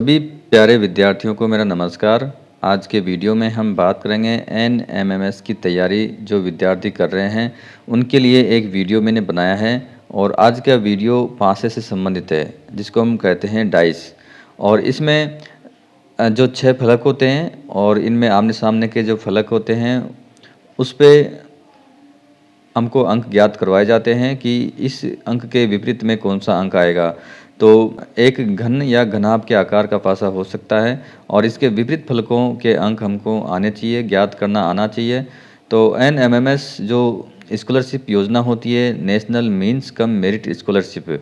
सभी प्यारे विद्यार्थियों को मेरा नमस्कार। आज के वीडियो में हम बात करेंगे एनएमएमएस की तैयारी जो विद्यार्थी कर रहे हैं उनके लिए एक वीडियो मैंने बनाया है। और आज का वीडियो पासे से संबंधित है जिसको हम कहते हैं डाइस। और इसमें जो 6 फलक होते हैं और इनमें आमने सामने के जो फलक होते हैं उस पे हमको अंक ज्ञात करवाए जाते हैं कि इस अंक के विपरीत में कौन सा अंक आएगा। तो एक घन या घनाभ के आकार का पासा हो सकता है और इसके विपरीत फलकों के अंक हमको आने चाहिए, ज्ञात करना आना चाहिए। तो एनएमएमएस जो स्कॉलरशिप योजना होती है, national means cum merit scholarship,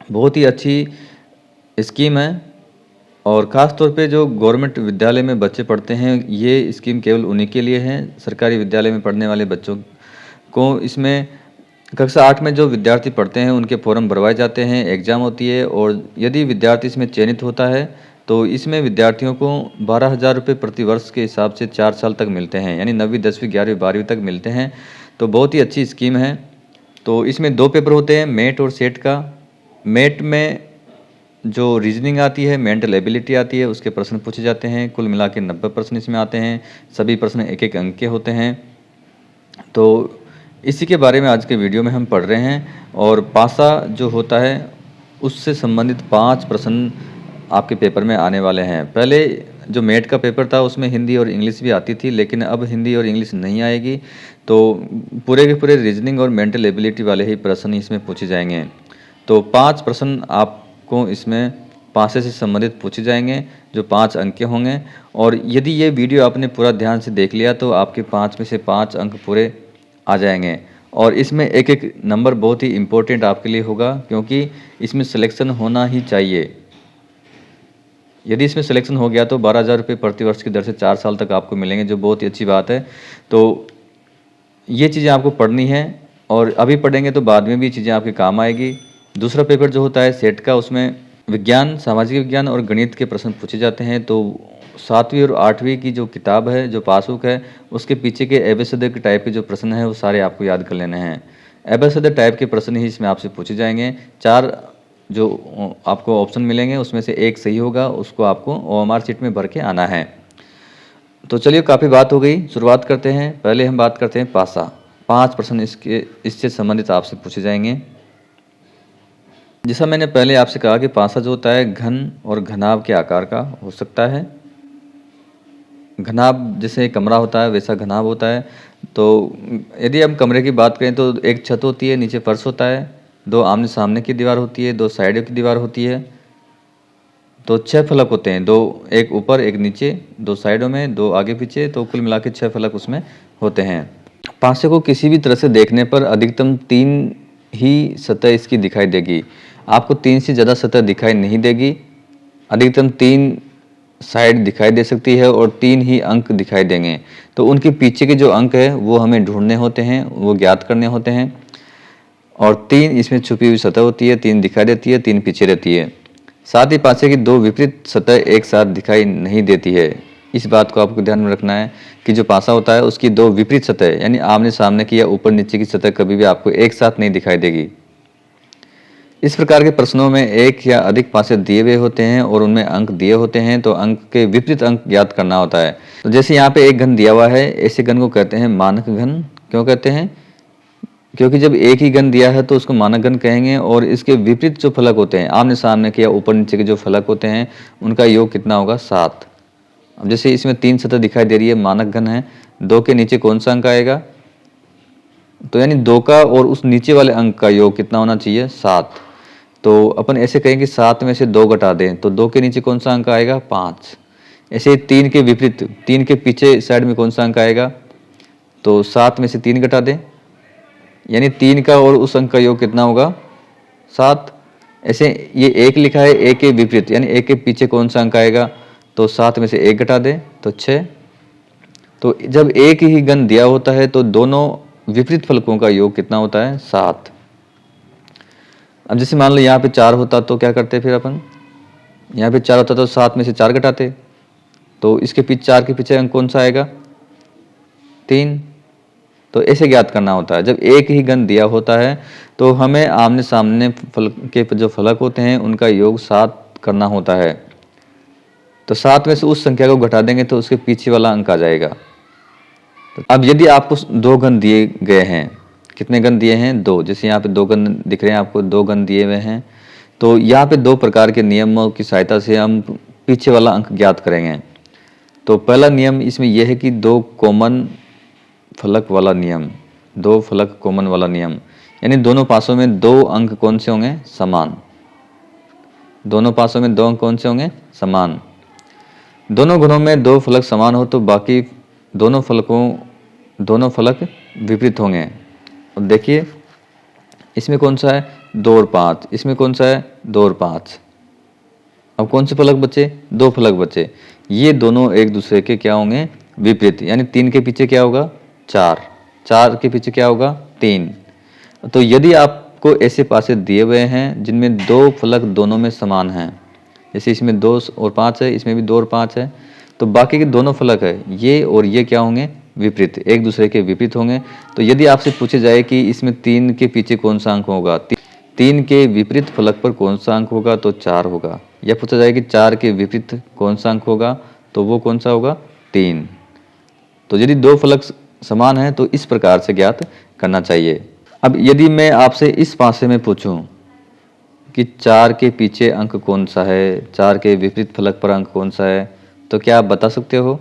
बहुत ही अच्छी स्कीम है। और ख़ास तौर पे जो गवर्नमेंट विद्यालय में बच्चे पढ़ते हैं ये स्कीम केवल उन्हीं के लिए है। सरकारी विद्यालय में पढ़ने वाले बच्चों को इसमें कक्षा 8 में जो विद्यार्थी पढ़ते हैं उनके फॉर्म भरवाए जाते हैं, एग्ज़ाम होती है और यदि विद्यार्थी इसमें चयनित होता है तो इसमें विद्यार्थियों को 12,000 रुपये प्रति वर्ष के हिसाब से 4 साल तक मिलते हैं, यानी 9वीं 10वीं 11वीं 12वीं तक मिलते हैं। तो बहुत ही अच्छी स्कीम है। तो इसमें 2 पेपर होते हैं, मेट और सेट का। मेट में जो रीजनिंग आती है, मेंटल एबिलिटी आती है, उसके प्रश्न पूछे जाते हैं। कुल मिला के 90 प्रश्न इसमें आते हैं। सभी प्रश्न एक एक अंक के होते हैं। तो इसी के बारे में आज के वीडियो में हम पढ़ रहे हैं। और पासा जो होता है उससे संबंधित 5 प्रश्न आपके पेपर में आने वाले हैं। पहले जो मेट का पेपर था उसमें हिंदी और इंग्लिश भी आती थी, लेकिन अब हिंदी और इंग्लिश नहीं आएगी। तो पूरे के पूरे रीजनिंग और मेंटल एबिलिटी वाले ही प्रश्न इसमें पूछे जाएंगे। तो 5 प्रश्न आपको इसमें पासे से संबंधित पूछे जाएंगे जो 5 अंक के होंगे। और यदि ये वीडियो आपने पूरा ध्यान से देख लिया तो आपके 5 में से 5 अंक पूरे आ जाएंगे। और इसमें एक एक नंबर बहुत ही इम्पोर्टेंट आपके लिए होगा क्योंकि इसमें सिलेक्शन होना ही चाहिए। यदि इसमें सिलेक्शन हो गया तो 12,000 रुपये प्रति वर्ष की दर से 4 साल तक आपको मिलेंगे, जो बहुत ही अच्छी बात है। तो ये चीज़ें आपको पढ़नी है और अभी पढ़ेंगे तो बाद में भी चीज़ें आपके काम आएगी। दूसरा पेपर जो होता है सेट का, उसमें विज्ञान, सामाजिक विज्ञान और गणित के प्रश्न पूछे जाते हैं। तो 7वीं और 8वीं की जो किताब है, जो पासबुक है, उसके पीछे के एबीसीडी के टाइप के जो प्रश्न हैं वो सारे आपको याद कर लेने हैं। एबीसीडी टाइप के प्रश्न ही इसमें आपसे पूछे जाएंगे। 4 जो आपको ऑप्शन मिलेंगे उसमें से एक सही होगा, उसको आपको ओएमआर शीट में भर के आना है। तो चलिए, काफ़ी बात हो गई, शुरुआत करते हैं। पहले हम बात करते हैं पासा। 5 प्रश्न इससे संबंधित आपसे पूछे जाएंगे। जैसा मैंने पहले आपसे कहा कि पासा जो होता है घन और घनाभ के आकार का हो सकता है। घनाभ जैसे कमरा होता है वैसा घनाभ होता है। तो यदि हम कमरे की बात करें तो एक छत होती है, नीचे फर्श होता है, 2 आमने सामने की दीवार होती है, 2 साइडों की दीवार होती है। तो 6 फलक होते हैं, 2 एक ऊपर एक नीचे, 2 साइडों में, 2 आगे पीछे। तो कुल मिला के 6 फलक उसमें होते हैं। पासे को किसी भी तरह से देखने पर अधिकतम 3 ही सतह इसकी दिखाई देगी। आपको 3 से ज़्यादा सतह दिखाई नहीं देगी। अधिकतम 3 साइड दिखाई दे सकती है और 3 ही अंक दिखाई देंगे। तो उनके पीछे के जो अंक है वो हमें ढूंढने होते हैं, वो ज्ञात करने होते हैं। और 3 इसमें छुपी हुई सतह होती है, 3 दिखाई देती है, 3 पीछे रहती है। साथ ही पासे की 2 विपरीत सतह एक साथ दिखाई नहीं देती है। इस बात को आपको ध्यान में रखना है कि जो पासा होता है उसकी 2 विपरीत सतह यानी आमने सामने की या ऊपर नीचे की सतह कभी भी आपको एक साथ नहीं दिखाई देगी। इस प्रकार के प्रश्नों में एक या अधिक पासे दिए हुए होते हैं और उनमें अंक दिए होते हैं, तो अंक के विपरीत अंक ज्ञात करना होता है। तो जैसे यहाँ पे एक घन दिया हुआ है, ऐसे घन को कहते हैं मानक घन। क्यों कहते हैं? क्योंकि जब एक ही घन दिया है तो उसको मानक घन कहेंगे। और इसके विपरीत जो फलक होते हैं, आमने सामने के या ऊपर नीचे के जो फलक होते हैं, उनका योग कितना होगा? 7। अब जैसे इसमें 3 सतह दिखाई दे रही है, मानक घन है, 2 के नीचे कौन सा अंक आएगा? तो यानी 2 का और उस नीचे वाले अंक का योग कितना होना चाहिए? 7। तो अपन ऐसे कहेंगे 7 में से 2 घटा दें तो 2 के नीचे कौन सा अंक आएगा? 5। ऐसे 3 के विपरीत, 3 के पीछे साइड में कौन सा अंक आएगा? तो 7 में से 3 घटा दें, यानी 3 का और उस अंक का योग कितना होगा? 7। ऐसे ये 1 लिखा है, 1 के विपरीत यानी 1 के पीछे कौन सा अंक आएगा? तो 7 में से 1 घटा दें तो 6। तो जब एक ही घन दिया होता है तो दोनों विपरीत फलकों का योग कितना होता है? 7। अब जैसे मान लो यहाँ पे 4 होता तो क्या करते फिर अपन? यहाँ पे 4 होता तो 7 में से 4 घटाते, तो इसके पीछे 4 के पीछे अंक कौन सा आएगा? 3। तो ऐसे ज्ञात करना होता है। जब एक ही घन दिया होता है तो हमें आमने सामने फलक के जो फलक होते हैं उनका योग 7 करना होता है। तो 7 में से उस संख्या को घटा देंगे तो उसके पीछे वाला अंक आ जाएगा। तो अब यदि आपको 2 घन दिए गए हैं, कितने घन दिए हैं? 2। जैसे यहाँ पे 2 घन दिख रहे हैं आपको, 2 घन दिए हुए हैं। तो यहाँ पे 2 प्रकार के नियमों की सहायता से हम पीछे वाला अंक ज्ञात करेंगे। तो पहला नियम इसमें यह है कि 2 कॉमन फलक वाला नियम, 2 फलक कॉमन वाला नियम, यानी दोनों पासों में 2 अंक कौन से होंगे? समान। दोनों पासों में 2 अंक कौन से होंगे? समान। दोनों घनों में 2 फलक समान हो तो बाकी दोनों फलक विपरीत होंगे। और देखिए इसमें कौन सा है? 2 और 5, इसमें कौन सा है? 2 और 5। अब कौन से फलक बचे? 2 फलक बचे। ये दोनों एक दूसरे के क्या होंगे? विपरीत। यानी 3 के पीछे क्या होगा? 4, 4 के पीछे क्या होगा? 3। तो यदि आपको ऐसे पासे दिए हुए हैं जिनमें 2 फलक दोनों में समान हैं, जैसे इसमें 2 और 5 है, इसमें भी 2 और 5 है, तो बाकी के दोनों फलक है ये और ये क्या होंगे? विपरीत, एक दूसरे के विपरीत होंगे। तो यदि आपसे पूछे जाए कि इसमें 3 के पीछे कौन सा अंक होगा, 3 के विपरीत फलक पर कौन सा अंक होगा, तो 4 होगा। या पूछा जाए कि 4 के विपरीत कौन सा अंक होगा, तो वो कौन सा होगा? 3। तो यदि 2 फलक समान हैं तो इस प्रकार से ज्ञात करना चाहिए। अब यदि मैं आपसे इस पासे में पूछूं कि 4 के पीछे अंक कौन सा है, 4 के विपरीत फलक पर अंक कौन सा है, तो क्या आप बता सकते हो?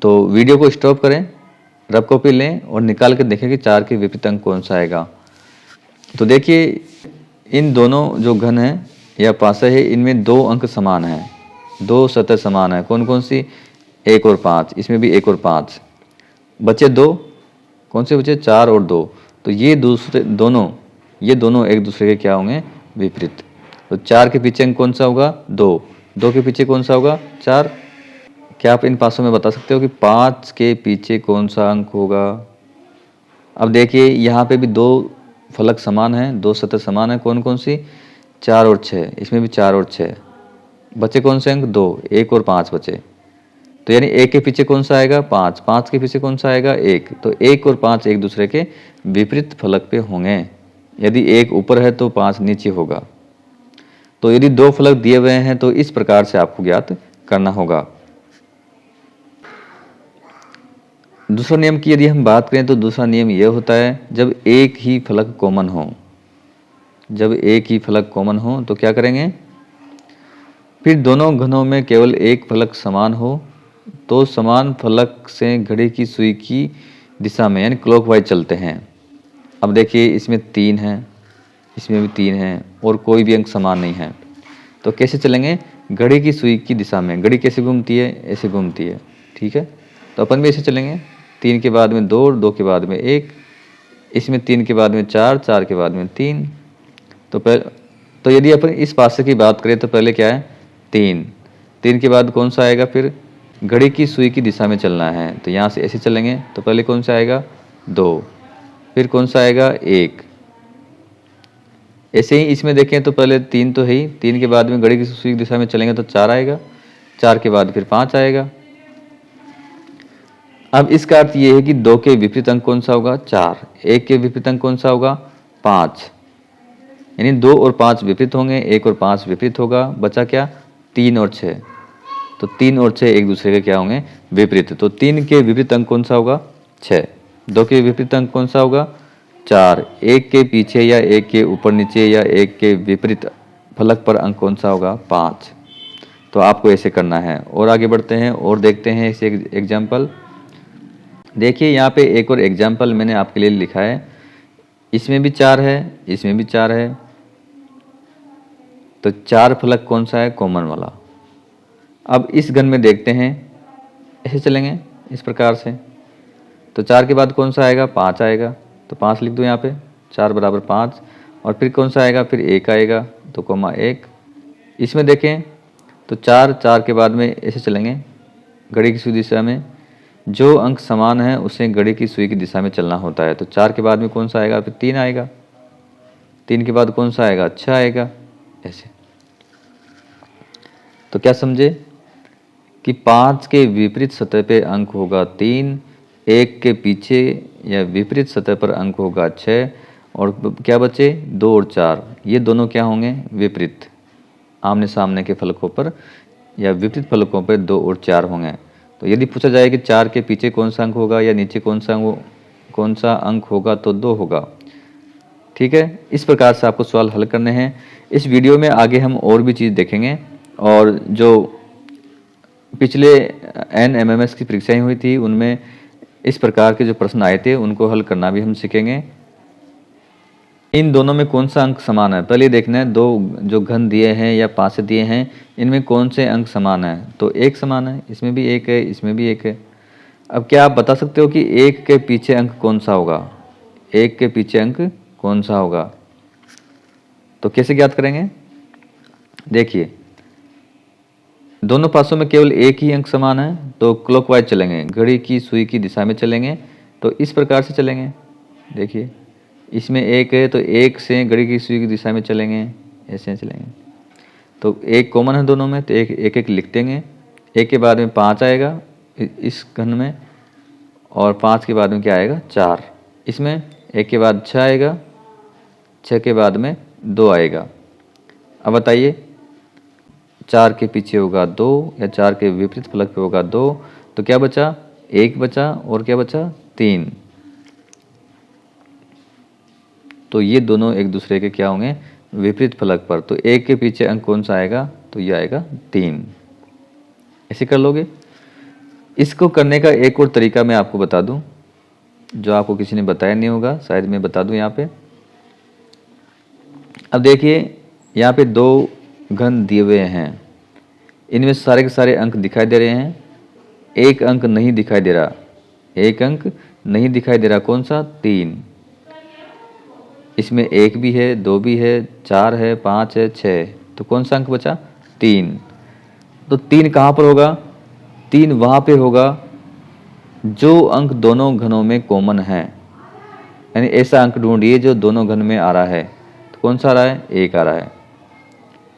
तो वीडियो को स्टॉप करें, रफ कॉपी लें और निकाल के देखें कि 4 के विपरीत अंक कौन सा आएगा। तो देखिए इन दोनों जो घन हैं या पासे है, इनमें 2 अंक समान हैं, 2 सतह समान है। कौन कौन सी? 1 और 5, इसमें भी 1 और 5 बचे। 2 कौन से बचे? 4 और 2। तो ये दोनों एक दूसरे के क्या होंगे? विपरीत। तो 4 के पीछे अंक कौन सा होगा? 2। 2 के पीछे कौन सा होगा? 4। क्या आप इन पासों में बता सकते हो कि 5 के पीछे कौन सा अंक होगा? अब देखिए यहाँ पे भी 2 फलक समान हैं, 2 सतह समान है। कौन कौन सी? 4 और 6, इसमें भी 4 और 6 बचे। कौन से अंक? 2, 1 और 5 बचे। तो यानी 1 के पीछे कौन सा आएगा? 5, 5 के पीछे कौन सा आएगा? 1। तो 1 और 5 एक दूसरे के विपरीत फलक पे होंगे। यदि 1 ऊपर है तो 5 नीचे होगा। तो यदि 2 फलक दिए हुए हैं तो इस प्रकार से आपको ज्ञात करना होगा। दूसरा नियम की यदि हम बात करें तो दूसरा नियम यह होता है जब एक ही फलक कॉमन हो, जब एक ही फलक कॉमन हो तो क्या करेंगे? फिर दोनों घनों में केवल एक फलक समान हो तो समान फलक से घड़ी की सुई की दिशा में यानी क्लॉकवाइज चलते हैं। अब देखिए इसमें 3 है, इसमें भी 3 है और कोई भी अंक समान नहीं है, तो कैसे चलेंगे? घड़ी की सुई की दिशा में। घड़ी कैसे घूमती है? ऐसे घूमती है, ठीक है। तो अपन भी ऐसे चलेंगे, 3 के बाद में 2 और 2 के बाद में 1, इसमें 3 के बाद में 4, 4 के बाद में 3। तो यदि अपन इस पासे की बात करें तो पहले क्या है? 3। 3 के बाद कौन सा आएगा? फिर घड़ी की सुई की दिशा में चलना है, तो यहाँ से ऐसे चलेंगे तो पहले कौन सा आएगा? 2, फिर कौन सा आएगा? 1। ऐसे ही इसमें देखें तो पहले 3 तो है ही, 3 के बाद में घड़ी की सुई की दिशा में चलेंगे तो 4 आएगा, 4 के बाद फिर 5 आएगा। अब इसका अर्थ ये है कि 2 के विपरीत अंक कौन सा होगा? 4। 1 के विपरीत अंक कौन सा होगा? 5। यानी 2 और 5 विपरीत होंगे, 1 और 5 विपरीत होगा, बचा क्या? 3 और 6। तो 3 और 6 एक दूसरे के क्या होंगे? विपरीत। तो 3 के विपरीत अंक कौन सा होगा? 6। 2 के विपरीत अंक कौन सा होगा? 4। 1 के पीछे या 1 के ऊपर नीचे या 1 के विपरीत फलक पर अंक कौन सा होगा? 5। तो आपको ऐसे करना है। और आगे बढ़ते हैं और देखते हैं इसे एग्जाम्पल। देखिए यहाँ पे एक और एग्जाम्पल मैंने आपके लिए लिखा है। इसमें भी 4 है, इसमें भी 4 है, तो 4 फलक कौन सा है? कॉमन वाला। अब इस घन में देखते हैं, ऐसे चलेंगे इस प्रकार से, तो 4 के बाद कौन सा आएगा? 5 आएगा, तो 5 लिख दो यहाँ पे, 4 बराबर 5। और फिर कौन सा आएगा? फिर 1 आएगा, तो कोमा 1। इसमें देखें तो 4, 4 के बाद में ऐसे चलेंगे घड़ी की सुई दिशा में, जो अंक समान है उसे घड़ी की सुई की दिशा में चलना होता है। तो 4 के बाद में कौन सा आएगा? फिर 3 आएगा, 3 के बाद कौन सा आएगा? 6 आएगा, ऐसे। तो क्या समझे कि 5 के विपरीत सतह पे अंक होगा 3, 1 के पीछे या विपरीत सतह पर अंक होगा 6, और क्या बचे? 2 और 4, ये दोनों क्या होंगे? विपरीत। आमने सामने के फलकों पर या विपरीत फलकों पर 2 और 4 होंगे। तो यदि पूछा जाए कि 4 के पीछे कौन सा अंक होगा या नीचे कौन सा अंक होगा, तो 2 होगा। ठीक है, इस प्रकार से आपको सवाल हल करने हैं। इस वीडियो में आगे हम और भी चीज़ देखेंगे, और जो पिछले NMMS की परीक्षाएं हुई थी उनमें इस प्रकार के जो प्रश्न आए थे उनको हल करना भी हम सीखेंगे। इन दोनों में कौन सा अंक समान है, पहले देखना है। दो जो घन दिए हैं या पासे दिए हैं, इनमें कौन से अंक समान है। तो एक समान है, इसमें भी एक है, इसमें भी एक है। अब क्या आप बता सकते हो कि एक के पीछे अंक कौन सा होगा? एक के पीछे अंक कौन सा होगा? तो कैसे ज्ञात करेंगे? देखिए, दोनों पासों में केवल एक ही अंक समान है, तो क्लॉकवाइज चलेंगे, घड़ी की सुई की दिशा में चलेंगे। तो इस प्रकार से चलेंगे। देखिए, इसमें एक है तो एक से घड़ी की सुई की दिशा में चलेंगे, ऐसे चलेंगे। तो एक कॉमन है दोनों में, तो एक एक, एक लिख देंगे। एक के बाद में 5 आएगा इस घन में, और 5 के बाद में क्या आएगा? 4। इसमें एक के बाद 6 आएगा, 6 के बाद में 2 आएगा। अब बताइए, 4 के पीछे होगा 2 या 4 के विपरीत फलक पे होगा 2, तो क्या बचा? 1 बचा, और क्या बचा? 3। तो ये दोनों एक दूसरे के क्या होंगे? विपरीत फलक पर। तो एक के पीछे अंक कौन सा आएगा? तो ये आएगा 3। ऐसे कर लोगे। इसको करने का एक और तरीका मैं आपको बता दूं, जो आपको किसी ने बताया नहीं होगा, शायद मैं बता दूं यहाँ पे। अब देखिए, यहाँ पे 2 घन दिए हुए हैं, इनमें सारे के सारे अंक दिखाई दे रहे हैं। एक अंक नहीं दिखाई दे रहा, एक अंक नहीं दिखाई दे रहा, कौन सा? 3। इसमें 1 भी है, 2 भी है, 4 है, 5 है, 6। तो कौन सा अंक बचा? 3। तो 3 कहाँ पर होगा? 3 वहाँ पे होगा जो अंक दोनों घनों में कॉमन है। यानी ऐसा अंक ढूंढिए जो दोनों घन में आ रहा है। तो कौन सा आ रहा है? 1 आ रहा है।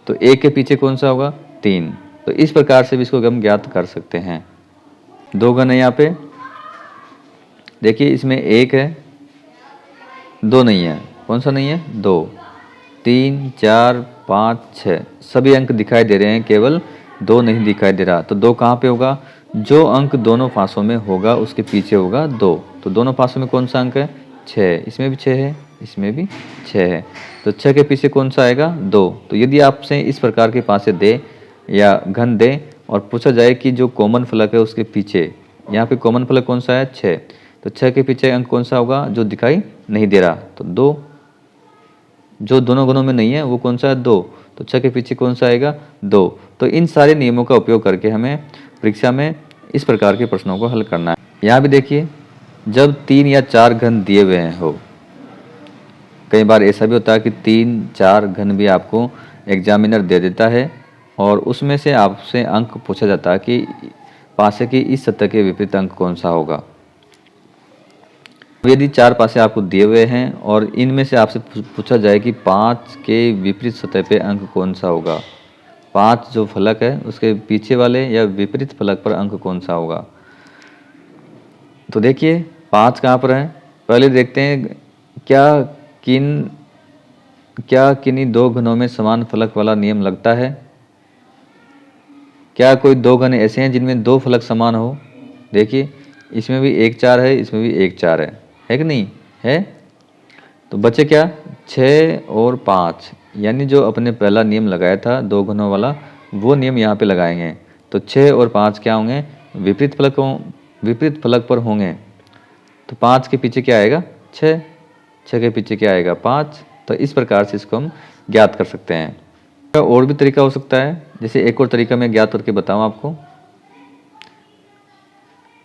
तो 1 के पीछे कौन सा होगा? 3। तो इस प्रकार से भी इसको हम ज्ञात कर सकते हैं। 2 घन है यहाँ पे। देखिए, इसमें 1 है, 2 नहीं है। कौन सा नहीं है? 2। 3, 4, 5, 6 सभी अंक दिखाई दे रहे हैं, केवल 2 नहीं दिखाई दे रहा। तो 2 कहाँ पे होगा? जो अंक दोनों पासों में होगा उसके पीछे होगा 2। तो दोनों पासों में कौन सा अंक है? 6। इसमें भी 6 है, इसमें भी 6 है। तो 6 के पीछे कौन सा आएगा? 2। तो यदि आपसे इस प्रकार के पासे दे या घन दे और पूछा जाए कि जो कॉमन फलक है उसके पीछे, यहाँ पे कॉमन फलक कौन सा है? 6। तो 6 के पीछे अंक कौन सा होगा जो दिखाई नहीं दे रहा? तो 2। जो दोनों घनों में नहीं है वो कौन सा है? 2। तो 6 के पीछे कौन सा आएगा? 2। तो इन सारे नियमों का उपयोग करके हमें परीक्षा में इस प्रकार के प्रश्नों को हल करना है। यहाँ भी देखिए, जब 3 या 4 घन दिए हुए हो, कई बार ऐसा भी होता है कि 3, 4 घन भी आपको एग्जामिनर दे देता है और उसमें से आपसे अंक पूछा जाता है कि पासे की इस सतह के विपरीत अंक कौन सा होगा। यदि 4 पासे आपको दिए हुए हैं और इनमें से आपसे पूछा जाए कि 5 के विपरीत सतह पे अंक कौन सा होगा, 5 जो फलक है उसके पीछे वाले या विपरीत फलक पर अंक कौन सा होगा। तो देखिए, 5 कहाँ पर है? पहले देखते हैं क्या किन्हीं 2 घनों में समान फलक वाला नियम लगता है। क्या कोई 2 घन ऐसे हैं जिनमें 2 फलक समान हो? देखिए, इसमें भी 1, 4 है, इसमें भी 1, 4 है कि नहीं है? तो बचे क्या? 6 और 5, यानी जो अपने पहला नियम लगाया था 2 घनों वाला, वो नियम यहाँ पे लगाएंगे। तो 6 और 5 क्या होंगे? विपरीत फलक पर होंगे। तो 5 के पीछे क्या आएगा? 6। 6 के पीछे क्या आएगा? 5। तो इस प्रकार से इसको हम ज्ञात कर सकते हैं। और भी तरीका हो सकता है, जैसे एक और तरीका मैं ज्ञात करके बताऊं आपको।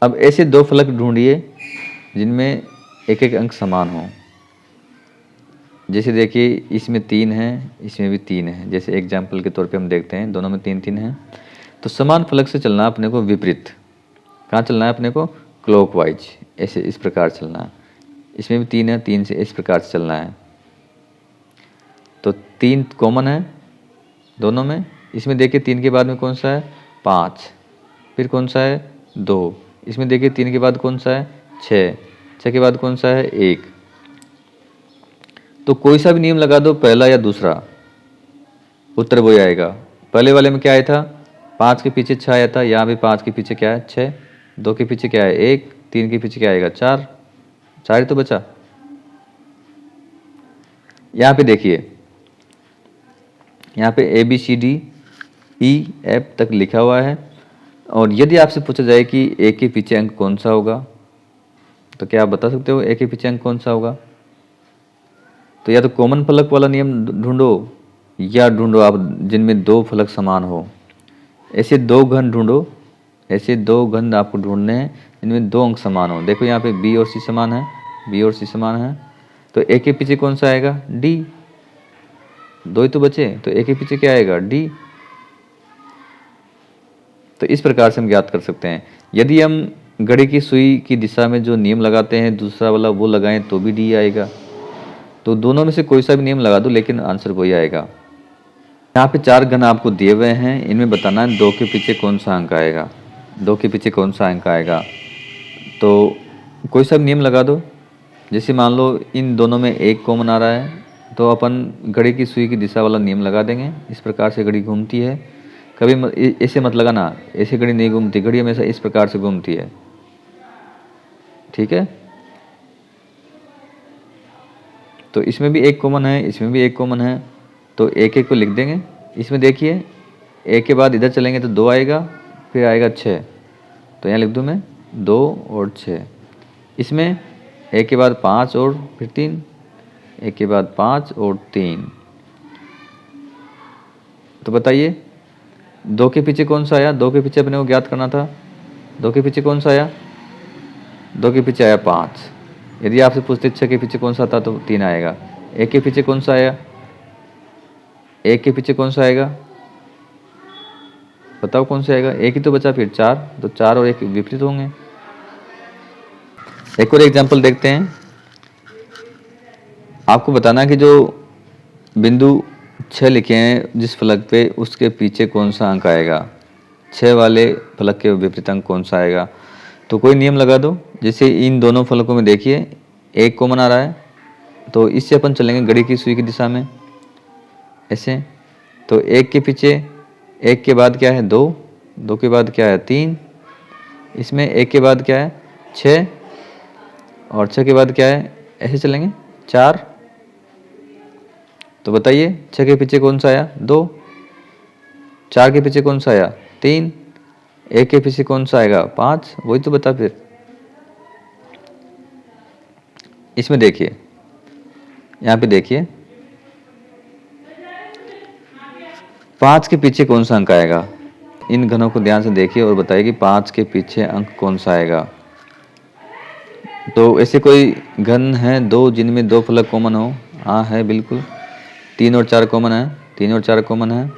अब ऐसे 2 फलक ढूंढिए जिनमें एक एक अंक समान हो। जैसे देखिए, इसमें 3 है, इसमें भी 3 है। जैसे एग्जाम्पल के तौर पे हम देखते हैं, दोनों में 3-3 है। तो समान फलक से चलना अपने को विपरीत। कहाँ चलना है अपने को? क्लॉकवाइज। ऐसे इस प्रकार चलना है। इसमें भी 3 है, 3 से इस प्रकार से चलना है। तो 3 कॉमन है दोनों में। इसमें देखिए 3 के बाद में कौन सा है? 5। फिर कौन सा है? 2। इसमें देखिए 3 के बाद कौन सा है? 6। 6 के बाद कौन सा है? 1। तो कोई सा भी नियम लगा दो, पहला या दूसरा, उत्तर वही आएगा। पहले वाले में क्या आया था, 5 के पीछे 6 आया था, यहाँ भी 5 के पीछे क्या है 6, 2 के पीछे क्या है 1, 3 के पीछे क्या आएगा 4, 4 ही तो बचा। यहाँ पे देखिए, यहाँ पे ABCDEF तक लिखा हुआ है, और यदि आपसे पूछा जाए कि ए के पीछे अंक कौन सा होगा, तो क्या आप बता सकते हो ए के पीछे अंक कौन सा होगा? तो या तो कॉमन फलक वाला नियम ढूंढो, या ढूंढो आप जिनमें दो फलक समान हो। ऐसे दो घन ढूंढो, ऐसे दो घन आपको ढूंढने हैं इनमें दो अंक समान हो। देखो यहाँ पे बी और सी समान है, बी और सी समान है, तो ए के पीछे कौन सा आएगा डी, दो ही तो बचे, तो ए के पीछे क्या आएगा डी। तो इस प्रकार से हम ज्ञात कर सकते हैं। यदि हम घड़ी की सुई की दिशा में जो नियम लगाते हैं दूसरा वाला वो लगाएं तो भी डी आएगा। तो दोनों में से कोई सा भी नियम लगा दो लेकिन आंसर वही आएगा। यहाँ पे 4 घन आपको दिए हुए हैं, इनमें बताना है 2 के पीछे कौन सा अंक आएगा, 2 के पीछे कौन सा अंक आएगा। तो कोई सा भी नियम लगा दो। जैसे मान लो इन दोनों में एक कॉमन आ रहा है, तो अपन घड़ी की सुई की दिशा वाला नियम लगा देंगे। इस प्रकार से घड़ी घूमती है, कभी ऐसे मत लगाना, ऐसे घड़ी नहीं घूमती, घड़ी हमेशा इस प्रकार से घूमती है, ठीक है। तो इसमें भी एक कॉमन है, इसमें भी एक कॉमन है, तो एक एक को लिख देंगे। इसमें देखिए एक के बाद इधर चलेंगे तो 2 आएगा, फिर आएगा 6, तो यहाँ लिख दूँ मैं 2 और 6। इसमें एक के बाद 5 और फिर 3, एक के बाद 5 और 3। तो बताइए 2 के पीछे कौन सा आया, 2 के पीछे अपने को ज्ञात करना था, 2 के पीछे कौन सा आया, 2 के पीछे आया 5। यदि आपसे पूछते 6 के पीछे कौन सा था तो 3 आएगा। एक के पीछे कौन सा आया, एक के पीछे कौन सा आएगा, बताओ कौन सा आएगा, एक ही तो बचा फिर 4, तो 4 और 1 विपरीत होंगे। एक और एग्जांपल देखते हैं। आपको बताना कि जो बिंदु 6 लिखे हैं जिस फलक पे उसके पीछे कौन सा अंक आएगा, 6 वाले फलक के विपरीत अंक कौन सा आएगा। तो कोई नियम लगा दो। जैसे इन दोनों फलकों में देखिए एक कॉमन आ रहा है, तो इससे अपन चलेंगे घड़ी की सुई की दिशा में ऐसे। तो एक के पीछे, एक के बाद क्या है 2, 2 के बाद क्या है 3, इसमें एक के बाद क्या है 6, और 6 के बाद क्या है, ऐसे चलेंगे 4। तो बताइए 6 के पीछे कौन सा आया 2, 4 के पीछे कौन सा आया 3, एक के पीछे कौन सा आएगा 5, वही तो बता फिर। इसमें देखिए, यहाँ पे देखिए 5 के पीछे कौन सा अंक आएगा। इन घनों को ध्यान से देखिए और बताइए कि 5 के पीछे अंक कौन सा आएगा। तो ऐसे कोई घन है दो जिनमें दो फलक कॉमन हो, हाँ है बिल्कुल। 3 और 4 कॉमन है, 3 और 4 कॉमन है,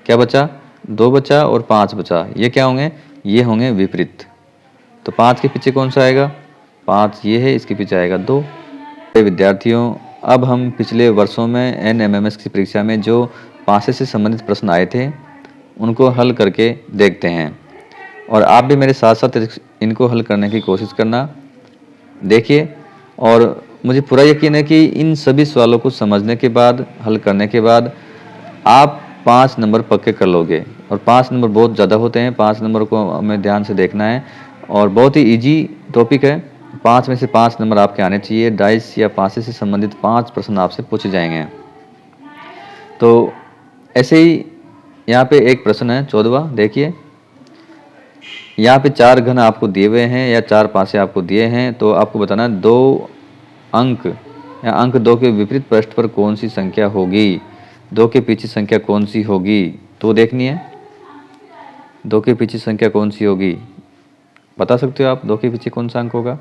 क्या बचा 2 बचा और 5 बचा। ये क्या होंगे, ये होंगे विपरीत। तो 5 के पीछे कौन सा आएगा 5, ये है, इसके पीछे आएगा 2। विद्यार्थियों, अब हम पिछले वर्षों में NMMS की परीक्षा में जो पासे से संबंधित प्रश्न आए थे उनको हल करके देखते हैं, और आप भी मेरे साथ साथ इनको हल करने की कोशिश करना। देखिए, और मुझे पूरा यकीन है कि इन सभी सवालों को समझने के बाद, हल करने के बाद आप 5 नंबर पक्के कर लोगे। और 5 नंबर बहुत ज़्यादा होते हैं, 5 नंबर को हमें ध्यान से देखना है, और बहुत ही इजी टॉपिक है। 5 में से 5 नंबर आपके आने चाहिए। डाइस या पासे से संबंधित 5 प्रश्न आपसे पूछे जाएंगे। तो ऐसे ही यहाँ पे एक प्रश्न है 14वां, देखिए यहाँ पे 4 घन आपको दिए हुए हैं या 4 पासे आपको दिए हैं, तो आपको बताना है 2 अंक या अंक 2 के विपरीत पृष्ठ पर कौन सी संख्या होगी, 2 के पीछे संख्या कौन सी होगी। तो देखनी है 2 के पीछे संख्या कौन सी होगी, बता सकते हो आप 2 के पीछे कौन सा अंक होगा,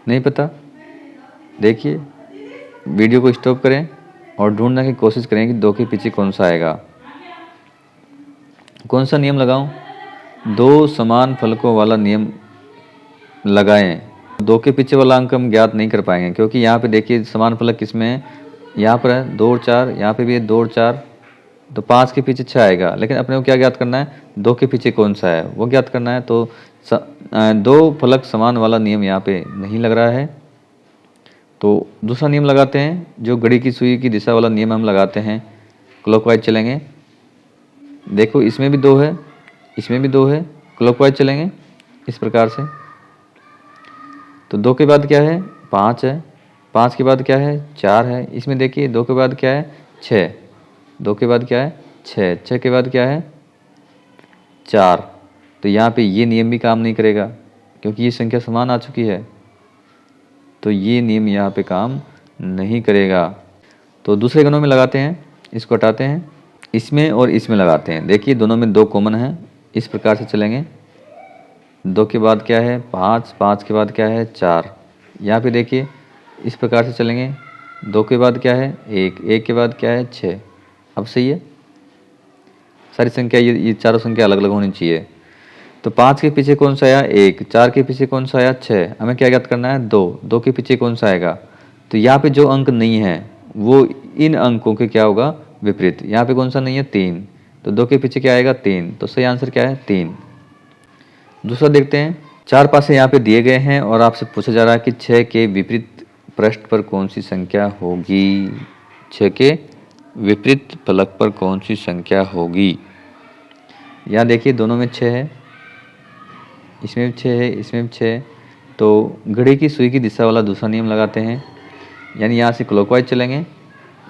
नहीं पता। देखिए वीडियो को स्टॉप करें और ढूंढने की कोशिश करें कि 2 के पीछे कौन सा आएगा। कौन सा नियम लगाऊं, 2 समान फलकों वाला नियम लगाएं। 2 के पीछे वाला अंक हम ज्ञात नहीं कर पाएंगे, क्योंकि यहाँ पे देखिए समान फलक किसमें है, यहाँ पर है 2 और 4, यहाँ पे भी है 2 और 4, तो 5 के पीछे 6 आएगा। लेकिन अपने को क्या ज्ञात करना है, 2 के पीछे कौन सा है वो ज्ञात करना है। तो 2 फलक समान वाला नियम यहाँ पे नहीं लग रहा है, तो दूसरा नियम लगाते हैं, जो घड़ी की सुई की दिशा वाला नियम हम लगाते हैं। क्लॉकवाइज चलेंगे। देखो इसमें भी 2 है, इसमें भी 2 है, क्लॉकवाइज चलेंगे इस प्रकार से। तो 2 के बाद क्या है, 5 है, 5 के बाद क्या है, 4 है। इसमें देखिए 2 के बाद क्या है, 6, 2 के बाद क्या है, 6, 6 के बाद क्या है, 4। तो यहाँ पे ये नियम भी काम नहीं करेगा क्योंकि ये संख्या समान आ चुकी है, तो ये नियम यहाँ पे काम नहीं करेगा। तो दूसरे गणों में लगाते हैं, इसको हटाते हैं, इसमें और इसमें लगाते हैं। देखिए दोनों में 2 कॉमन है, इस प्रकार से चलेंगे। 2 के बाद क्या है, 5, 5 के बाद क्या है, 4। यहाँ पे देखिए इस प्रकार से चलेंगे। 2 के बाद क्या है, 1, 1 के बाद क्या है, 6। अब सही है, सारी संख्या ये चारों संख्या अलग अलग होनी चाहिए। तो 5 के पीछे कौन सा आया, 1, 4 के पीछे कौन सा आया, 6। हमें क्या ज्ञात करना है, 2, 2 के पीछे कौन सा आएगा। तो यहाँ पे जो अंक नहीं है वो इन अंकों के क्या होगा, विपरीत। यहाँ पे कौन सा नहीं है, 3, तो 2 के पीछे क्या आएगा, 3। तो सही आंसर क्या है, 3। दूसरा देखते हैं, 4 पासे यहाँ पे दिए गए हैं और आपसे पूछा जा रहा है कि 6 के विपरीत पृष्ठ पर कौन सी संख्या होगी। 6 के विपरीत फलक पर कौन सी संख्या होगी। यहाँ देखिए दोनों में 6 है, इसमें भी 6 है, इसमें भी 6 है। तो घड़ी की सुई की दिशा वाला दूसरा नियम लगाते हैं, यानी यहाँ से क्लॉकवाइज चलेंगे,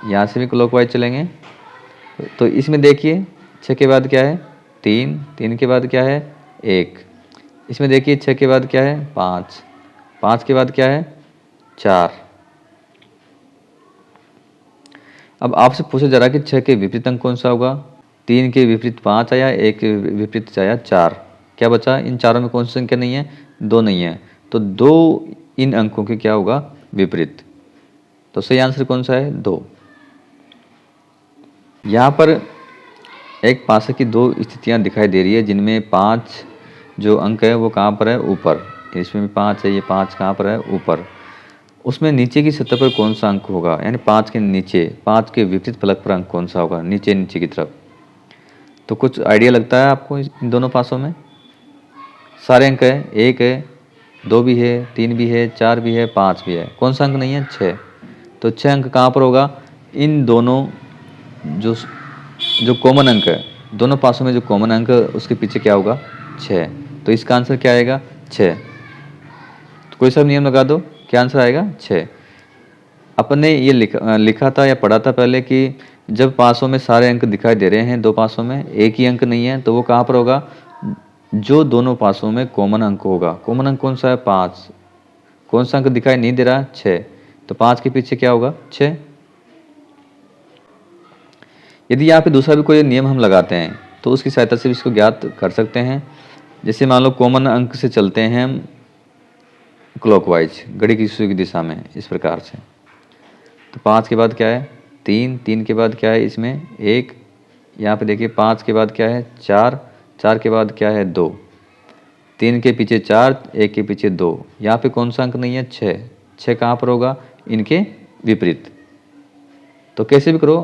यहाँ से भी क्लॉकवाइज चलेंगे। तो इसमें देखिए 6 के बाद क्या है, 3, 3 के बाद क्या है, 1। इसमें देखिए 6 के बाद क्या है, 5, 5 के बाद क्या है, 4। अब आपसे पूछा जा रहा है कि 6 के विपरीत अंक कौन सा होगा। 3 के विपरीत 5 आया, 1 के विपरीत आया 4। क्या बचा, इन चारों में कौन सी संख्या नहीं है, 2 नहीं है। तो 2 इन अंकों के क्या होगा, विपरीत। तो सही आंसर कौन सा है, 2। यहाँ पर एक पासे की 2 स्थितियाँ दिखाई दे रही है जिनमें 5 जो अंक है वो कहाँ पर है, ऊपर। इसमें भी 5 है, ये 5 कहाँ पर है, ऊपर। उसमें नीचे की सतह पर कौन सा अंक होगा, यानी 5 के नीचे, 5 के विपरीत फलक पर अंक कौन सा होगा, नीचे नीचे की तरफ। तो कुछ आइडिया लगता है आपको इन दोनों पासों में। सारे अंक है, 1 है, 2 भी है, 3 भी है, 4 भी है, 5 भी है। कौन सा अंक नहीं है, 6। तो 6 अंक कहाँ पर होगा, इन दोनों जो जो कॉमन अंक है, दोनों पासों में जो कॉमन अंक है उसके पीछे क्या होगा, 6। तो इसका आंसर क्या आएगा, 6। तो कोई सा नियम लगा दो, क्या आंसर आएगा, 6। अपन ने ये लिखा था या पढ़ा था पहले कि जब पासों में सारे अंक दिखाई दे रहे हैं, 2 पासों में एक ही अंक नहीं है, तो वो कहाँ पर होगा, जो दोनों पासों में कॉमन अंक होगा। कॉमन अंक कौन सा है, 5। कौन सा अंक दिखाई नहीं दे रहा, 6। तो 5 के पीछे क्या होगा, 6। यदि यहाँ पे दूसरा भी कोई नियम हम लगाते हैं तो उसकी सहायता से भी इसको ज्ञात कर सकते हैं। जैसे मान लो कॉमन अंक से चलते हैं हम क्लॉकवाइज, घड़ी की सुई की दिशा में, इस प्रकार से। तो 5 के बाद क्या है, 3, 3 के बाद क्या है, इसमें 1। यहाँ पे देखिए 5 के बाद क्या है, 4, 4 के बाद क्या है, 2। 3 के पीछे 4, 1 के पीछे 2। यहाँ पे कौन सा अंक नहीं है, 6। 6 कहाँ पर होगा, इनके विपरीत। तो कैसे भी करो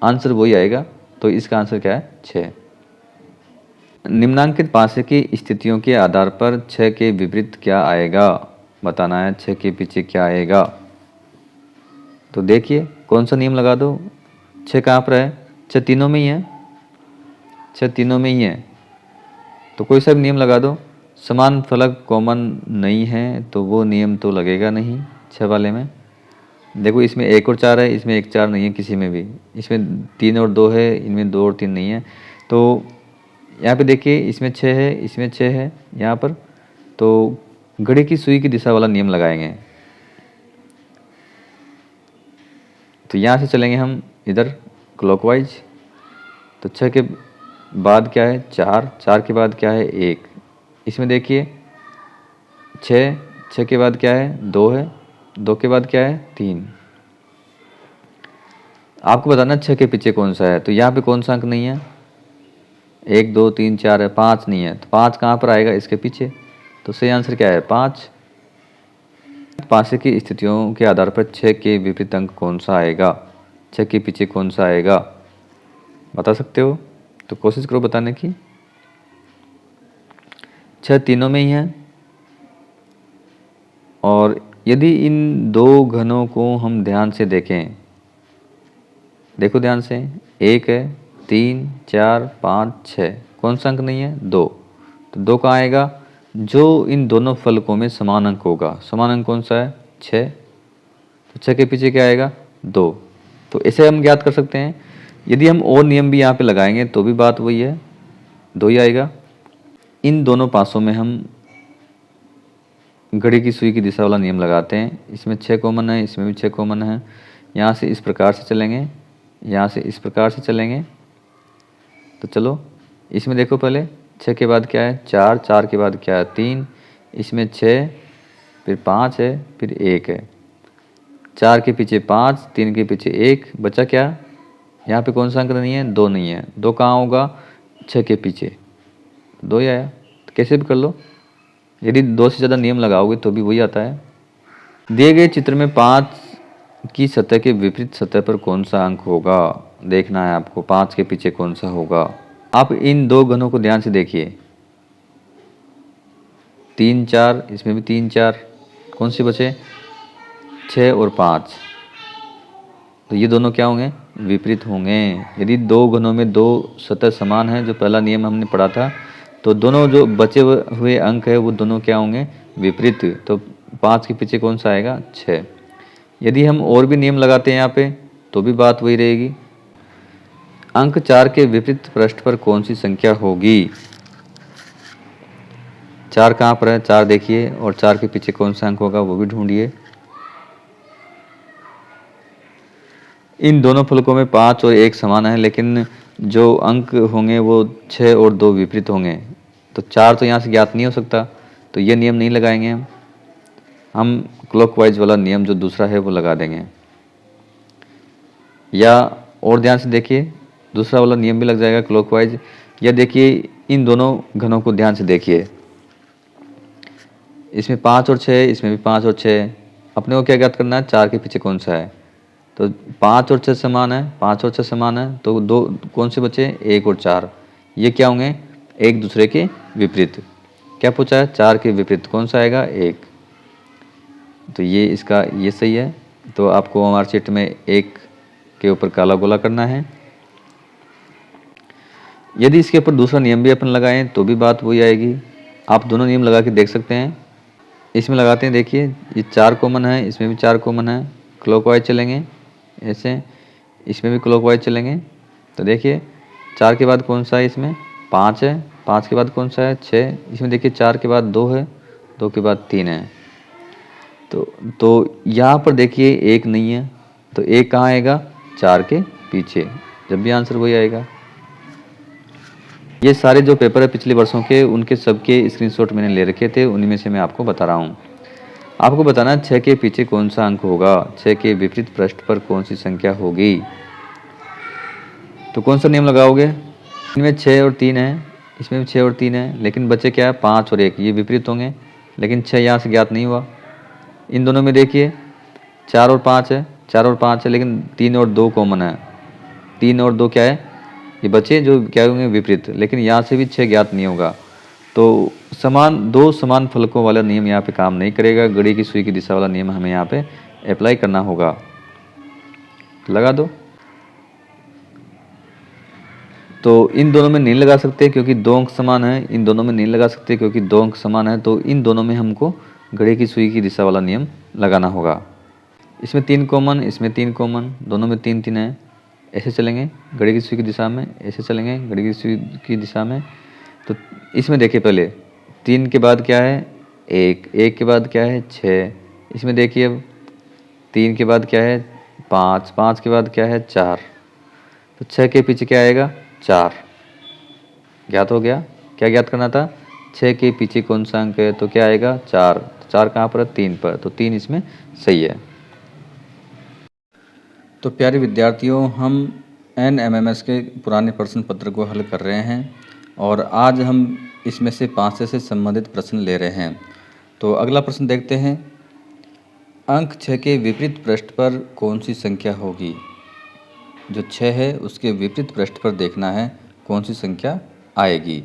आंसर वही आएगा। तो इसका आंसर क्या है, 6। निम्नांकित पासे की स्थितियों के आधार पर 6 के विपरीत क्या आएगा, बताना है। 6 के पीछे क्या आएगा, तो देखिए कौन सा नियम लगा दो। 6 कहाँ पर है, 6 तीनों में ही है, 6 तीनों में ही है। तो कोई सा भी नियम लगा दो। समान फलक कॉमन नहीं है तो वो नियम तो लगेगा नहीं 6 वाले में। देखो इसमें 1 और 4 है, इसमें 1 4 नहीं है किसी में भी। इसमें 3 और 2 है, इनमें 2 और 3 नहीं है। तो यहाँ पे देखिए इसमें 6 है, इसमें 6 है यहाँ पर। तो घड़ी की सुई की दिशा वाला नियम लगाएंगे। तो यहाँ से चलेंगे हम इधर क्लॉकवाइज। तो 6 के बाद क्या है, 4, 4 के बाद क्या है, 1। इसमें देखिए 6, 6 के बाद क्या है, 2 है, 2 के बाद क्या है, 3। आपको बताना 6 के पीछे कौन सा है। तो यहाँ पे कौन सा अंक नहीं है, 1 2 3 4 है, 5 नहीं है। तो 5 कहाँ पर आएगा, इसके पीछे। तो सही आंसर क्या है, 5। पासे की स्थितियों के आधार पर 6 के विपरीत अंक कौन सा आएगा, 6 के पीछे कौन सा आएगा, बता सकते हो। तो कोशिश करो बताने की। 6 तीनों में ही है। और यदि इन 2 घनों को हम ध्यान से देखें देखो ध्यान से, 1 है, 3, 4, 5, 6, कौन सा अंक नहीं है? 2। तो 2 कहाँ आएगा? जो इन दोनों फलकों में समान अंक होगा। समान अंक कौन सा है? 6। तो 6 के पीछे क्या आएगा? 2। तो इसे हम ज्ञात कर सकते हैं। यदि हम और नियम भी यहाँ पे लगाएंगे तो भी बात वही है, 2 ही आएगा। इन दोनों पासों में हम घड़ी की सुई की दिशा वाला नियम लगाते हैं। इसमें 6 कॉमन है, इसमें भी 6 कॉमन है। यहाँ से इस प्रकार से चलेंगे, यहाँ से इस प्रकार से चलेंगे। तो चलो इसमें देखो, पहले 6 के बाद क्या है? 4, 4 के बाद क्या है? 3, इसमें 6, फिर 5 है, फिर 1 है। 4 के पीछे 5, 3 के पीछे 1, बचा क्या? यहाँ पे कौन सा अंक नहीं है? 2 नहीं है। 2 कहाँ होगा? 6 के पीछे, 2 ही आया। तो कैसे भी कर लो, यदि 2 से ज़्यादा नियम लगाओगे तो भी वही आता है। दिए गए चित्र में 5 की सतह के विपरीत सतह पर कौन सा अंक होगा? देखना है आपको, 5 के पीछे कौन सा होगा। आप इन 2 घनों को ध्यान से देखिए, 3, 4, इसमें भी 3, 4, कौन से बचे? 6 और 5। तो ये दोनों क्या होंगे? विपरीत होंगे। यदि 2 घनों में 2 सतह समान है, जो पहला नियम हमने पढ़ा था, तो दोनों जो बचे हुए अंक है वो दोनों क्या होंगे? विपरीत। तो 5 के पीछे कौन सा आएगा? 6। यदि हम और भी नियम लगाते हैं यहाँ पे तो भी बात वही रहेगी। अंक 4 के विपरीत पृष्ठ पर कौन सी संख्या होगी? 4 कहाँ पर है? 4 देखिए, और 4 के पीछे कौन सा अंक होगा वो भी ढूंढिए। इन दोनों फलकों में 5 और 1 समान है, लेकिन जो अंक होंगे वो 6 और 2 विपरीत होंगे। तो 4 तो यहाँ से ज्ञात नहीं हो सकता, तो ये नियम नहीं लगाएंगे हम क्लॉकवाइज वाला नियम जो दूसरा है वो लगा देंगे। या और ध्यान से देखिए, दूसरा वाला नियम भी लग जाएगा क्लॉकवाइज। या देखिए, इन दोनों घनों को ध्यान से देखिए, इसमें 5 और 6, इसमें भी 5 और 6। अपने को क्या ज्ञात करना है? 4 के पीछे कौन सा है? तो 5 और 6 समान है, 5 और 6 समान है, तो 2 कौन से बचे? 1 और 4। ये क्या होंगे? एक दूसरे के विपरीत। क्या पूछा है? 4 के विपरीत कौन सा आएगा? 1। तो ये इसका ये सही है। तो आपको हमारे शीट में 1 के ऊपर काला गोला करना है। यदि इसके ऊपर दूसरा नियम भी अपन लगाएं तो भी बात वही आएगी। आप दोनों नियम लगा के देख सकते हैं। इसमें लगाते हैं, देखिए ये 4 कॉमन है, इसमें भी 4 कॉमन है। क्लॉकवाइज चलेंगे ऐसे, इसमें भी क्लॉकवाइज चलेंगे। तो देखिए 4 के बाद कौन सा है? इसमें 5 है। 5 के बाद कौन सा है? 6। इसमें देखिए 4 के बाद 2 है, 2 के बाद 3 है। तो यहाँ पर देखिए 1 नहीं है, तो 1 कहाँ आएगा? 4 के पीछे। जब भी आंसर वही आएगा। ये सारे जो पेपर है पिछले वर्षों के, उनके सबके स्क्रीनशॉट मैंने ले रखे थे, उन्हीं में से मैं आपको बता रहा हूँ। आपको बताना है 6 के पीछे कौन सा अंक होगा, 6 के विपरीत पृष्ठ पर कौन सी संख्या होगी। तो कौन सा नियम लगाओगे? इनमें 6 और 3 है, इसमें भी 6 और 3 है, लेकिन बचे क्या है? 5 और 1। ये विपरीत होंगे, लेकिन 6 यहाँ से ज्ञात नहीं हुआ। इन दोनों में देखिए 4 और 5 है, 4 और 5 है, लेकिन 3 और 2 कॉमन है। 3 और 2 क्या है? ये बचे जो क्या होंगे? विपरीत। लेकिन यहाँ से भी 6 ज्ञात नहीं होगा। तो दो समान फलकों वाला नियम यहाँ पे काम नहीं करेगा। घड़ी की सुई की दिशा वाला नियम हमें यहाँ पे अप्लाई करना होगा। लगा दो। तो इन दोनों में नहीं लगा सकते क्योंकि 2 अंक समान है, इन दोनों में नहीं लगा सकते क्योंकि 2 अंक समान है। तो इन दोनों में हमको घड़ी की सुई की दिशा वाला नियम लगाना होगा। इसमें 3 कॉमन, इसमें 3 कॉमन, दोनों में 3 3 है। ऐसे चलेंगे घड़ी की सुई की दिशा में, ऐसे चलेंगे घड़ी की सुई की दिशा में। तो इसमें देखिए पहले 3 के बाद क्या है? 1, 1 के बाद क्या है? 6। इसमें देखिए अब 3 के बाद क्या है? 5, 5 के बाद क्या है? 4। तो 6 के पीछे क्या आएगा? 4। ज्ञात हो गया। क्या ज्ञात करना था? 6 के पीछे कौन सा अंक है? तो क्या आएगा? 4। 4 कहाँ पर है? 3 पर। तो 3 इसमें सही है। तो प्यारे विद्यार्थियों, हम NMMS के पुराने प्रश्न पत्र को हल कर रहे हैं और आज हम इसमें से 5 से संबंधित प्रश्न ले रहे हैं। तो अगला प्रश्न देखते हैं। अंक 6 के विपरीत पृष्ठ पर कौन सी संख्या होगी? जो 6 है उसके विपरीत पृष्ठ पर देखना है कौन सी संख्या आएगी।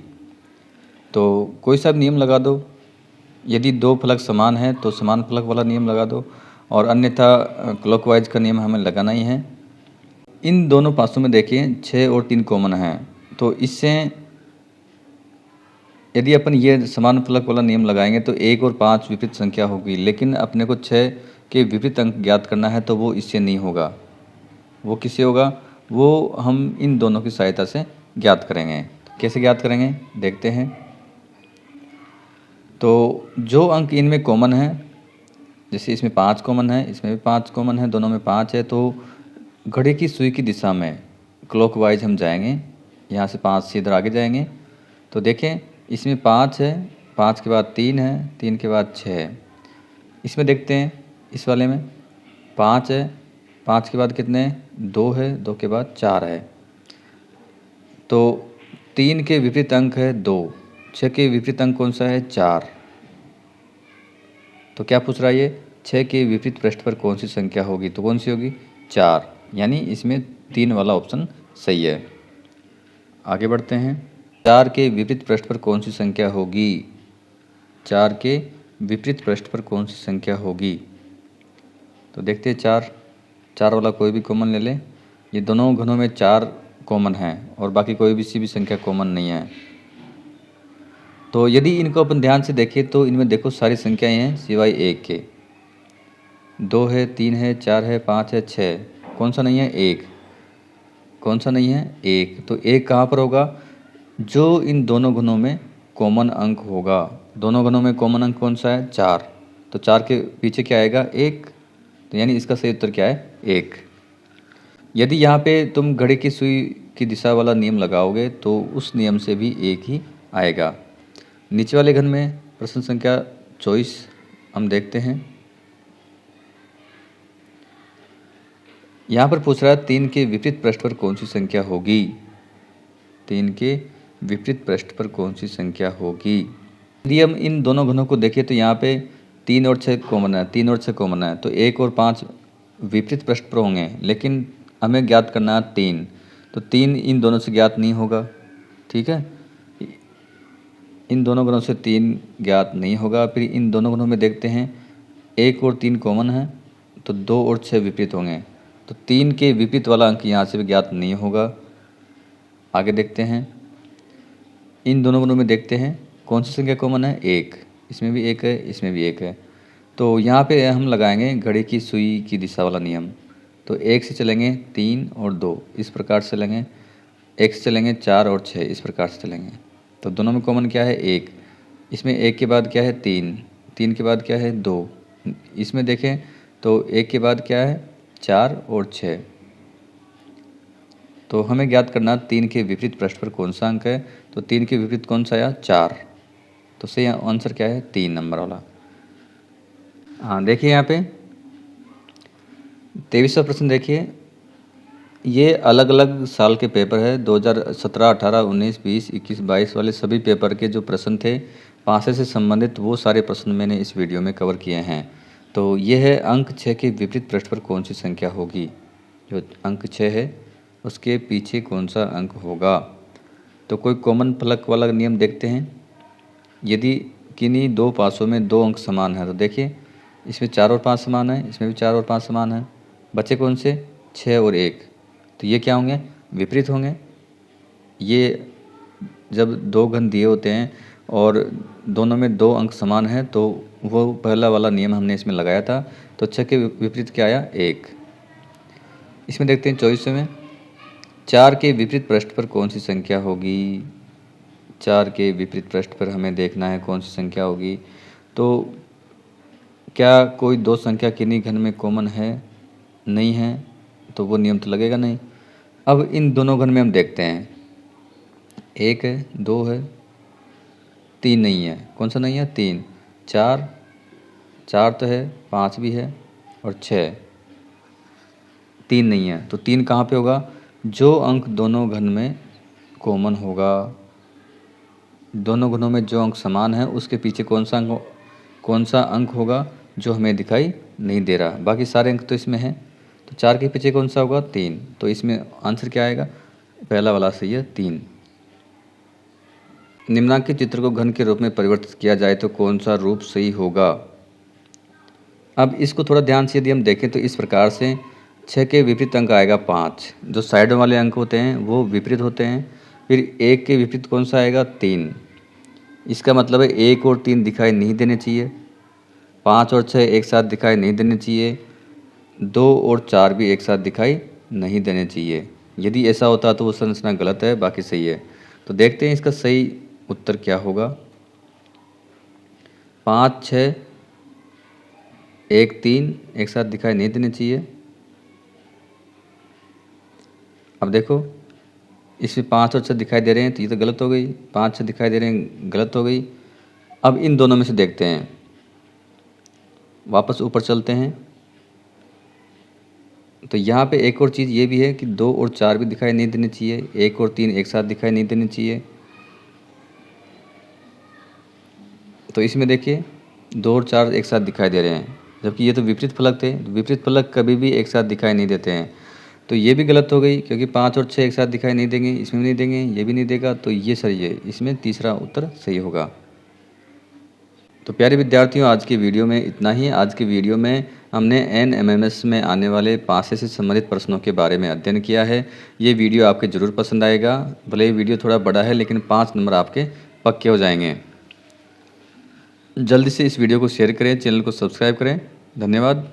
तो कोई सा नियम लगा दो। यदि 2 फलक समान है तो समान फलक वाला नियम लगा दो, और अन्यथा क्लॉकवाइज का नियम हमें लगाना ही है। इन दोनों पासों में देखिए 6 और 3 कॉमन है, तो इससे यदि अपन ये समान फलक वाला नियम लगाएंगे तो 1 और 5 विपरीत संख्या होगी, लेकिन अपने को 6 के विपरीत अंक ज्ञात करना है तो वो इससे नहीं होगा। वो किससे होगा? वो हम इन दोनों की सहायता से ज्ञात करेंगे। कैसे ज्ञात करेंगे देखते हैं। तो जो अंक इनमें कॉमन है, जैसे इसमें 5 कॉमन है, इसमें भी 5 कॉमन है, दोनों में 5 है, तो घड़ी की सुई की दिशा में क्लॉकवाइज हम जाएंगे। यहाँ से 5 से इधर आगे जाएंगे तो देखें इसमें 5 है, 5 के बाद 3 है, 3 के बाद 6 है। इसमें देखते हैं इस वाले में 5 है, 5 के बाद कितने हैं? 2 है, 2 के बाद 4 है। तो 3 के विपरीत अंक है 2, 6 के विपरीत अंक कौन सा है? 4। तो क्या पूछ रहा है ये? 6 के विपरीत पृष्ठ पर कौन सी संख्या होगी? तो कौन सी होगी? 4। यानी इसमें 3 वाला ऑप्शन सही है। आगे बढ़ते हैं। 4 के विपरीत पृष्ठ पर कौन सी संख्या होगी? 4 के विपरीत पृष्ठ पर कौन सी संख्या होगी? तो देखते हैं 4 वाला कोई भी कॉमन ले लें। ये दोनों घनों में 4 कॉमन है और बाकी कोई भी सी भी संख्या कॉमन नहीं है। तो यदि इनको अपन ध्यान से देखें तो इनमें देखो सारी संख्याएं हैं सिवाय 1 के। 2 है, 3 है, 4 है, 5 है, 6। कौन सा नहीं है? 1। कौन सा नहीं है? 1। तो 1 कहाँ पर होगा? जो इन दोनों घनों में कॉमन अंक होगा। दोनों घनों में कॉमन अंक कौन सा है? 4। तो 4 के पीछे क्या आएगा? 1। तो यानी इसका सही उत्तर क्या है? 1। यदि यहाँ पे तुम घड़ी की सुई की दिशा वाला नियम लगाओगे तो उस नियम से भी 1 ही आएगा। नीचे वाले घन में प्रश्न संख्या 24 हम देखते हैं। यहाँ पर पूछ रहा है 3 के विपरीत पृष्ठ पर कौन सी संख्या होगी? 3 के विपरीत पृष्ठ पर कौन सी संख्या होगी? यदि हम इन दोनों घनों को देखें तो यहाँ पे 3 और 6 कॉमन है, 3 और 6 कॉमन है, तो 1 और 5 विपरीत पृष्ठ पर होंगे, लेकिन हमें ज्ञात करना है 3। तो 3 इन दोनों से ज्ञात नहीं होगा। ठीक है, इन दोनों घनों से 3 ज्ञात नहीं होगा। फिर इन दोनों घनों में देखते हैं 1 और 3 कॉमन है, तो 2 और 6 विपरीत होंगे, तो 3 के विपरीत वाला अंक यहाँ से भी ज्ञात नहीं होगा। आगे देखते हैं। इन दोनों घनों में देखते हैं कौन सी संख्या कॉमन है? 1। इसमें भी 1 है, इसमें भी 1 है। तो यहाँ पे हम लगाएंगे घड़ी की सुई की दिशा वाला नियम। तो 1 से चलेंगे 3 और 2, इस प्रकार से चलेंगे। 1 से चलेंगे 4 और 6, इस प्रकार से चलेंगे। तो दोनों में कॉमन क्या है? 1। इसमें 1 के बाद क्या है? 3, 3 के बाद क्या है? 2। इसमें देखें तो 1 के बाद क्या है? 4 और 6। तो हमें ज्ञात करना 3 के विपरीत पृष्ठ पर कौन सा अंक है? तो 3 के विपरीत कौन सा आया? 4। तो सही आंसर क्या है? 3 नंबर वाला। हाँ देखिए यहाँ पे 23वां प्रश्न देखिए। ये अलग अलग साल के पेपर है, 2017, 18, 19, 20, 21, 22 वाले सभी पेपर के जो प्रश्न थे पासे से संबंधित वो सारे प्रश्न मैंने इस वीडियो में कवर किए हैं। तो ये है अंक 6 के विपरीत पृष्ठ पर कौन सी संख्या होगी? जो अंक 6 है उसके पीछे कौन सा अंक होगा? तो कोई कॉमन फलक वाला नियम देखते हैं। यदि किन्हीं दो पासों में 2 अंक समान है तो देखिए इसमें 4 और 5 समान है, इसमें भी 4 और 5 समान है, बचे कौन से? 6 और 1। तो ये क्या होंगे? विपरीत होंगे। ये जब 2 घन दिए होते हैं और दोनों में 2 अंक समान हैं तो वो पहला वाला नियम हमने इसमें लगाया था। तो 6 के विपरीत क्या आया? 1। इसमें देखते हैं 24 में 4 के विपरीत पृष्ठ पर कौन सी संख्या होगी? 4 के विपरीत पृष्ठ पर हमें देखना है कौन सी संख्या होगी। तो क्या कोई 2 संख्या किन्हीं घन में कॉमन है? नहीं है, तो वो नियम तो लगेगा नहीं। अब इन दोनों घन में हम देखते हैं 1 है, 2 है, 3 नहीं है। कौन सा नहीं है? 3। 4 तो है, 5 भी है और 6, 3 नहीं है। तो 3 कहाँ पे होगा? जो अंक दोनों घन में कॉमन होगा, दोनों घनों में जो अंक समान है उसके पीछे कौन सा अंक होगा जो हमें दिखाई नहीं दे रहा। बाकी सारे अंक तो इसमें हैं। तो 4 के पीछे कौन सा होगा? 3। तो इसमें आंसर क्या आएगा? पहला वाला सही है, 3। निम्नांकित चित्र को घन के रूप में परिवर्तित किया जाए तो कौन सा रूप सही होगा? अब इसको थोड़ा ध्यान से यदि हम देखें तो इस प्रकार से 6 के विपरीत अंक आएगा 5। जो साइड वाले अंक होते हैं वो विपरीत होते हैं। फिर 1 के विपरीत कौन सा आएगा? 3। इसका मतलब है 1 और 3 दिखाई नहीं देने चाहिए। 5 और 6 एक साथ दिखाई नहीं देने चाहिए। 2 और 4 भी एक साथ दिखाई नहीं देने चाहिए। यदि ऐसा होता तो वो संरचना गलत है, बाकी सही है। तो देखते हैं इसका सही उत्तर क्या होगा। 5, 6, 1, 3 एक साथ दिखाई नहीं देने चाहिए। अब देखो इसमें 5 और 6 दिखाई दे रहे हैं तो ये तो गलत हो गई। 5, 6 दिखाई दे रहे हैं, गलत हो गई। अब इन दोनों में से देखते हैं। वापस ऊपर चलते हैं। तो यहाँ पे एक और चीज़ ये भी है कि 2 और 4 भी दिखाई नहीं देनी चाहिए। 1 और 3 एक साथ दिखाई नहीं देनी चाहिए। तो इसमें देखिए 2 और 4 एक साथ दिखाई दे रहे हैं, जबकि ये तो विपरीत फलक थे। विपरीत फलक कभी भी एक साथ दिखाई नहीं देते हैं। तो ये भी गलत हो गई, क्योंकि 5 और 6 एक साथ दिखाई नहीं देंगे। इसमें भी नहीं देंगे, ये भी नहीं देगा, तो ये सही है। इसमें तीसरा उत्तर सही होगा। तो प्यारे विद्यार्थियों, आज की वीडियो में इतना ही। आज की वीडियो में हमने NMMS में आने वाले पासे से संबंधित प्रश्नों के बारे में अध्ययन किया है। ये वीडियो आपके ज़रूर पसंद आएगा। भले ये वीडियो थोड़ा बड़ा है, लेकिन 5 नंबर आपके पक्के हो जाएंगे। जल्दी से इस वीडियो को शेयर करें, चैनल को सब्सक्राइब करें। धन्यवाद।